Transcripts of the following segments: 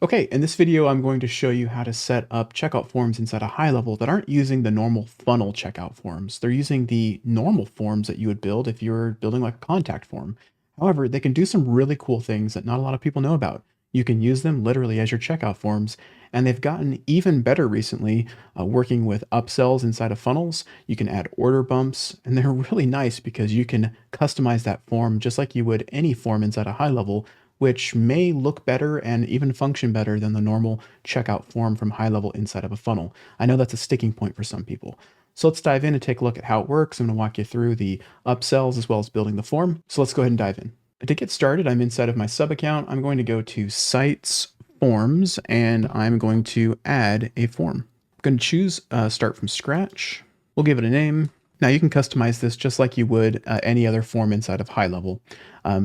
Okay, in this video, I'm going to show you how to set up checkout forms inside a HighLevel that aren't using the normal funnel checkout forms. They're using the normal forms that you would build if you're building like a contact form. However, they can do some really cool things that not a lot of people know about. You can use them literally as your checkout forms, and they've gotten even better recently working with upsells inside of funnels. You can add order bumps, and they're really nice because you can customize that form just like you would any form inside a HighLevel, which may look better and even function better than the normal checkout form from HighLevel inside of a funnel. I know that's a sticking point for some people. So let's dive in and take a look at how it works. I'm going to walk you through the upsells as well as building the form. So let's go ahead and dive in. To get started, I'm inside of my sub account. I'm going to go to Sites, Forms, and I'm going to add a form. I'm going to choose Start from Scratch. We'll give it a name. Now you can customize this just like you would any other form inside of HighLevel.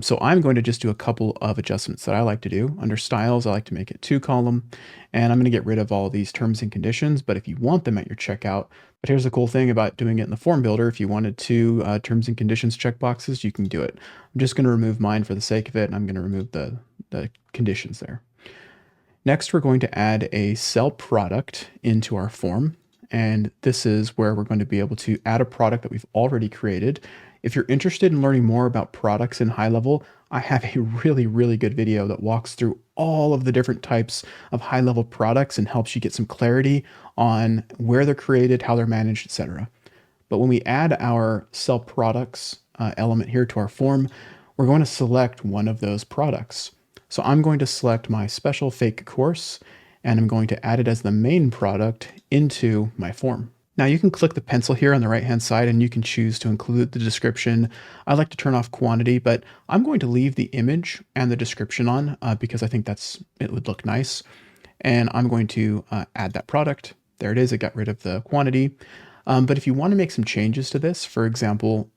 So I'm going to just do a couple of adjustments that I like to do. Under styles, I like to make it 2-column, and I'm going to get rid of all these terms and conditions, but if you want them at your checkout, but here's the cool thing about doing it in the form builder. If you wanted to terms and conditions checkboxes, you can do it. I'm just going to remove mine for the sake of it, and I'm going to remove the conditions there. Next, we're going to add a sell product into our form. And this is where we're going to be able to add a product that we've already created. If you're interested in learning more about products in HighLevel, I have a really good video that walks through all of the different types of HighLevel products and helps you get some clarity on where they're created, how they're managed, etc. But when we add our sell products element here to our form, we're going to select one of those products. So I'm going to select my special fake course, and I'm going to add it as the main product into my form. Now you can click the pencil here on the right-hand side and you can choose to include the description. I like to turn off quantity, but I'm going to leave the image and the description on because I think it would look nice. And I'm going to add that product. There it is. It got rid of the quantity. But if you want to make some changes to this, for example,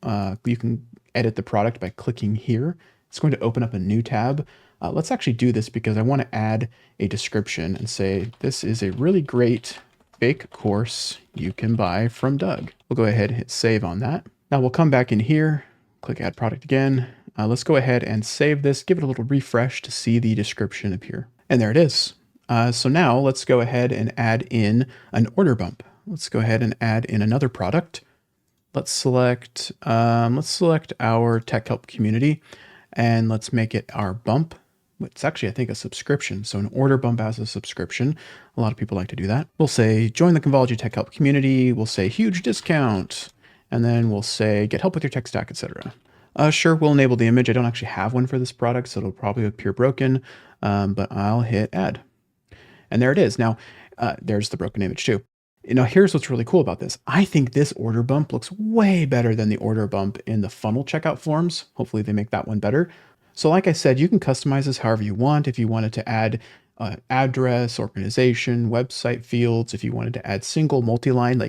you can edit the product by clicking here. It's going to open up a new tab. Let's actually do this because I want to add a description and say, this is a really great fake course you can buy from Doug. We'll go ahead and hit save on that. Now we'll come back in here, click add product again. Let's go ahead and save this, give it a little refresh to see the description appear. And there it is. So now let's go ahead and add in an order bump. Let's go ahead and add in another product. Let's select our tech help community and let's make it our bump. It's actually, I think, a subscription. So an order bump as a subscription. A lot of people like to do that. We'll say, join the Convology Tech Help community. We'll say huge discount. And then we'll say, get help with your tech stack, etc. Sure, we'll enable the image. I don't actually have one for this product, so it'll probably appear broken, but I'll hit add. And there it is. Now, there's the broken image too. Now, here's what's really cool about this. I think this order bump looks way better than the order bump in the funnel checkout forms. Hopefully they make that one better. So like I said, you can customize this however you want. If you wanted to add address, organization, website fields, if you wanted to add single multi-line,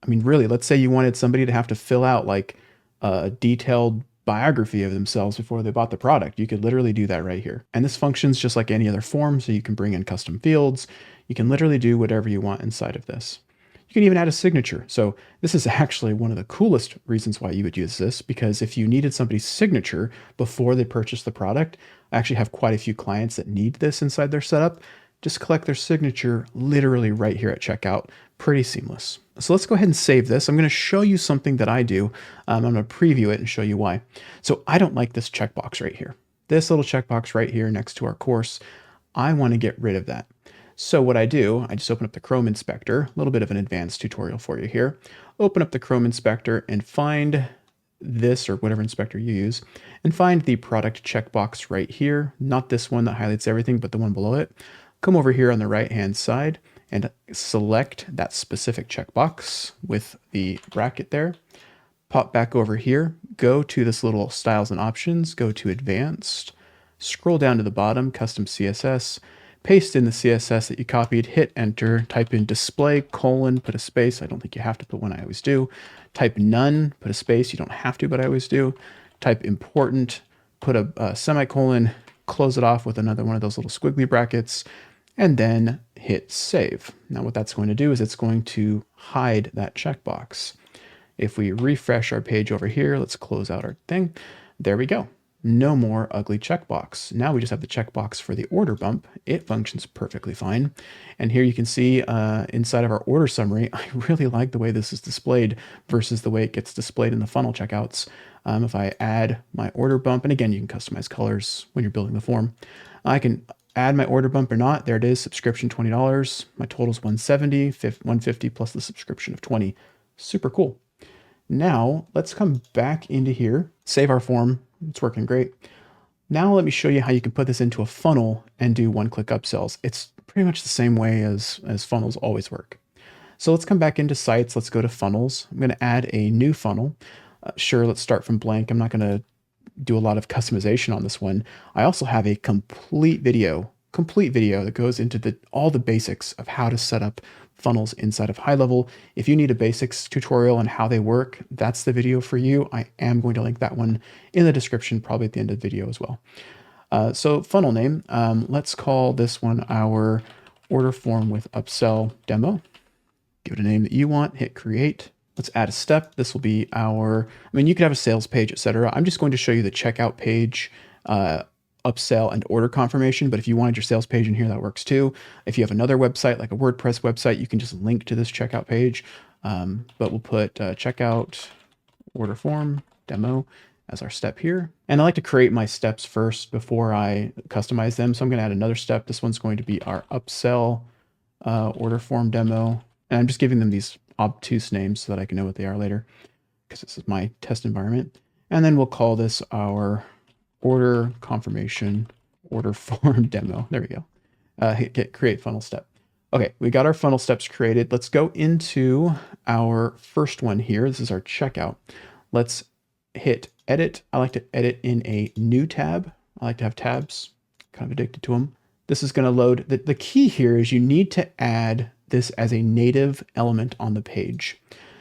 really, let's say you wanted somebody to have to fill out like a detailed biography of themselves before they bought the product. You could literally do that right here. And this functions just like any other form, so you can bring in custom fields. You can literally do whatever you want inside of this. You can even add a signature. So this is actually one of the coolest reasons why you would use this, because if you needed somebody's signature before they purchase the product, I actually have quite a few clients that need this inside their setup. Just collect their signature literally right here at checkout. Pretty seamless. So let's go ahead and save this. I'm going to show you something that I do. I'm going to preview it and show you why. So I don't like this checkbox right here. This little checkbox right here next to our course, I want to get rid of that. So what I do, I just open up the Chrome Inspector, a little bit of an advanced tutorial for you here. Open up the Chrome Inspector and find this, or whatever inspector you use, and find the product checkbox right here. Not this one that highlights everything, but the one below it. Come over here on the right-hand side and select that specific checkbox with the bracket there. Pop back over here, go to this little styles and options, go to advanced, scroll down to the bottom, custom CSS, paste in the CSS that you copied, hit enter, type in display, put a space. I don't think you have to put one, I always do. Type none, put a space. You don't have to, but I always do. Type important, put a semicolon, close it off with another one of those little squiggly brackets, and then hit save. Now what that's going to do is it's going to hide that checkbox. If we refresh our page over here, let's close out our thing. There we go. No more ugly checkbox. Now we just have the checkbox for the order bump. It functions perfectly fine. And here you can see inside of our order summary, I really like the way this is displayed versus the way it gets displayed in the funnel checkouts. If I add my order bump, and again, you can customize colors when you're building the form. I can add my order bump or not. There it is, subscription $20. My total is 170, 150 plus the subscription of 20. Super cool. Now let's come back into here, save our form. It's working great. Now let me show you how you can put this into a funnel and do one-click upsells. It's pretty much the same way as funnels always work. So let's come back into sites. Let's go to funnels. I'm going to add a new funnel. Sure, let's start from blank. I'm not going to do a lot of customization on this one. I also have a complete video that goes into all the basics of how to set up funnels inside of HighLevel. If you need a basics tutorial on how they work, that's the video for you. I am going to link that one in the description, probably at the end of the video as well. So funnel name, let's call this one our order form with upsell demo. Give it a name that you want, hit create. Let's add a step. This will be you could have a sales page, etc. I'm just going to show you the checkout page, upsell and order confirmation. But if you wanted your sales page in here, that works too. If you have another website, like a WordPress website, you can just link to this checkout page. But we'll put checkout order form demo as our step here. And I like to create my steps first before I customize them. So I'm going to add another step. This one's going to be our upsell order form demo. And I'm just giving them these obtuse names so that I can know what they are later, because this is my test environment. And then we'll call this our order confirmation order form demo. There we go. Hit create funnel step. Okay, we got our funnel steps created. Let's go into our first one here. This is our checkout. Let's hit edit. I like to edit in a new tab. I like to have tabs, kind of addicted to them. This is going to load. The key here is you need to add this as a native element on the page.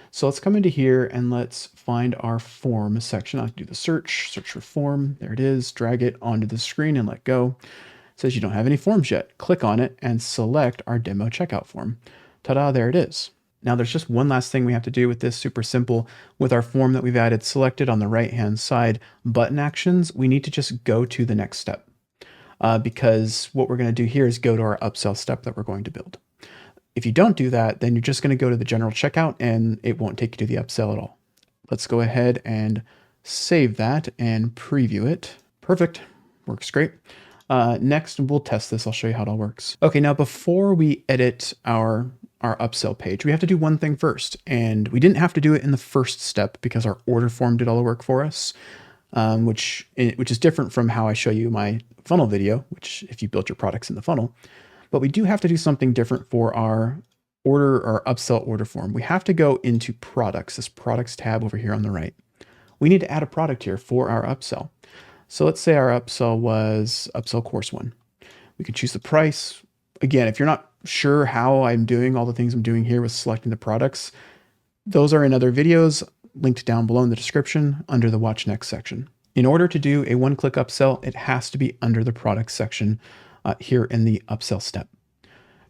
So let's come into here and let's find our form section. I'll do the search for form. There it is. Drag it onto the screen and let go. It says you don't have any forms yet. Click on it and select our demo checkout form. Ta-da, there it is. Now there's just one last thing we have to do with this, super simple. With our form that we've added selected on the right-hand side, button actions, we need to just go to the next step. Because what we're going to do here is go to our upsell step that we're going to build. If you don't do that, then you're just going to go to the general checkout and it won't take you to the upsell at all. Let's go ahead and save that and preview it. Perfect. Works great. Next, we'll test this. I'll show you how it all works. Okay, now before we edit our upsell page, we have to do one thing first. And we didn't have to do it in the first step because our order form did all the work for us, which is different from how I show you my funnel video, which if you built your products in the funnel. But we do have to do something different for our upsell order form. We have to go into products, this products tab over here on the right. We need to add a product here for our upsell. So let's say our upsell was upsell course 1. We can choose the price. Again, if you're not sure how I'm doing all the things I'm doing here with selecting the products, those are in other videos linked down below in the description under the watch next section. In order to do a one-click upsell, it has to be under the products section here in the upsell step.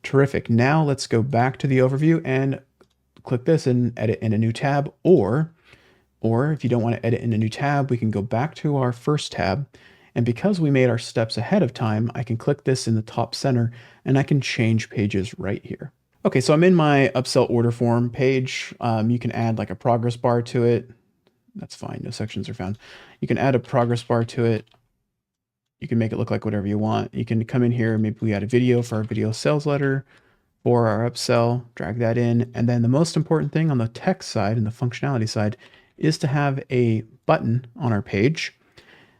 Terrific. Now let's go back to the overview and click this and edit in a new tab, or if you don't want to edit in a new tab, we can go back to our first tab. And because we made our steps ahead of time, I can click this in the top center and I can change pages right here. Okay, so I'm in my upsell order form page. You can add like a progress bar to it. That's fine. No sections are found. You can add a progress bar to it. You can make it look like whatever you want. You can come in here, maybe we add a video for our video sales letter for our upsell, drag that in. And then the most important thing on the text side and the functionality side is to have a button on our page.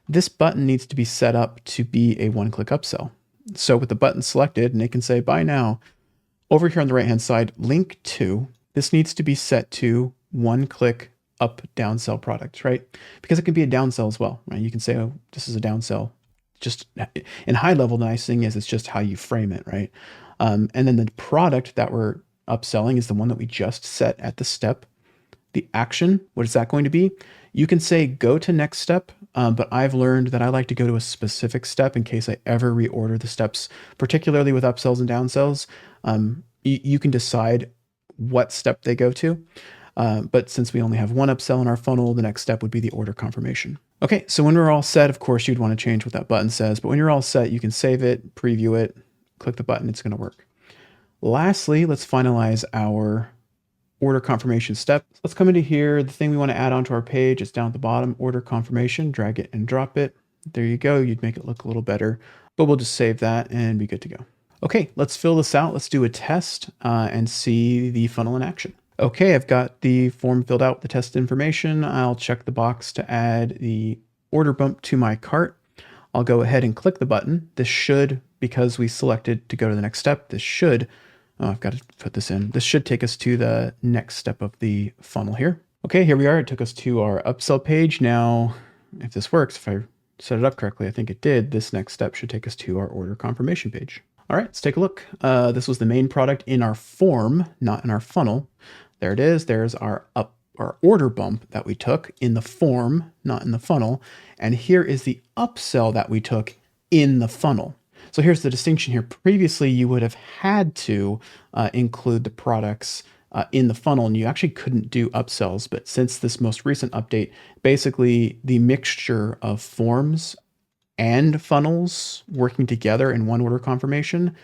This button needs to be set up to be a one-click upsell. So with the button selected, and it can say buy now, over here on the right-hand side, link to, this needs to be set to one-click up downsell products, right? Because it can be a downsell as well, right? You can say, oh, this is a downsell. Just in HighLevel, the nice thing is it's just how you frame it, right? And then the product that we're upselling is the one that we just set at the step. The action, what is that going to be? You can say go to next step, but I've learned that I like to go to a specific step in case I ever reorder the steps, particularly with upsells and downsells. You can decide what step they go to. But since we only have one upsell in our funnel, the next step would be the order confirmation. Okay, so when we're all set, of course, you'd want to change what that button says, but when you're all set, you can save it, preview it, click the button, it's going to work. Lastly, let's finalize our order confirmation step. Let's come into here. The thing we want to add onto our page is down at the bottom, order confirmation, drag it and drop it. There you go. You'd make it look a little better, but we'll just save that and be good to go. Okay, let's fill this out. Let's do a test and see the funnel in action. Okay, I've got the form filled out, the test information. I'll check the box to add the order bump to my cart. I'll go ahead and click the button. This should, because we selected to go to the next step, this should, oh, I've got to put this in. This should take us to the next step of the funnel here. Okay, here we are. It took us to our upsell page. Now, if this works, if I set it up correctly, I think it did, this next step should take us to our order confirmation page. All right, let's take a look. This was the main product in our form, not in our funnel. There it is. There's our order bump that we took in the form, not in the funnel. And here is the upsell that we took in the funnel. So here's the distinction here. Previously, you would have had to include the products in the funnel, and you actually couldn't do upsells. But since this most recent update, basically the mixture of forms and funnels working together in one order confirmation,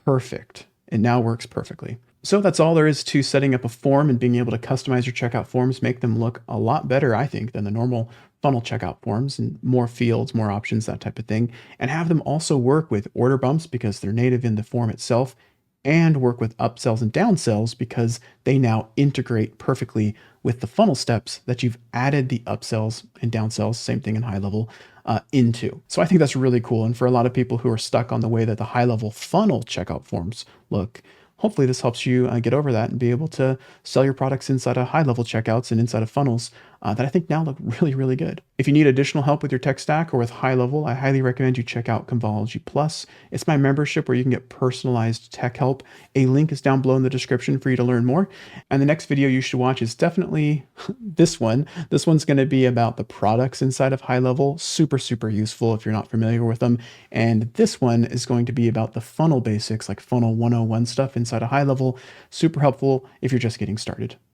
perfect. It now works perfectly. So that's all there is to setting up a form and being able to customize your checkout forms, make them look a lot better, I think, than the normal funnel checkout forms, and more fields, more options, that type of thing, and have them also work with order bumps because they're native in the form itself, and work with upsells and downsells because they now integrate perfectly with the funnel steps that you've added the upsells and downsells, same thing in HighLevel, into. So I think that's really cool. And for a lot of people who are stuck on the way that the HighLevel funnel checkout forms look, hopefully this helps you get over that and be able to sell your products inside of HighLevel checkouts and inside of funnels that I think now look really, really good. If you need additional help with your tech stack or with HighLevel, I highly recommend you check out Convology Plus. It's my membership where you can get personalized tech help. A link is down below in the description for you to learn more. And the next video you should watch is definitely this one. This one's going to be about the products inside of HighLevel. Super, super useful if you're not familiar with them. And this one is going to be about the funnel basics, like funnel 101 stuff inside of HighLevel. Super helpful if you're just getting started.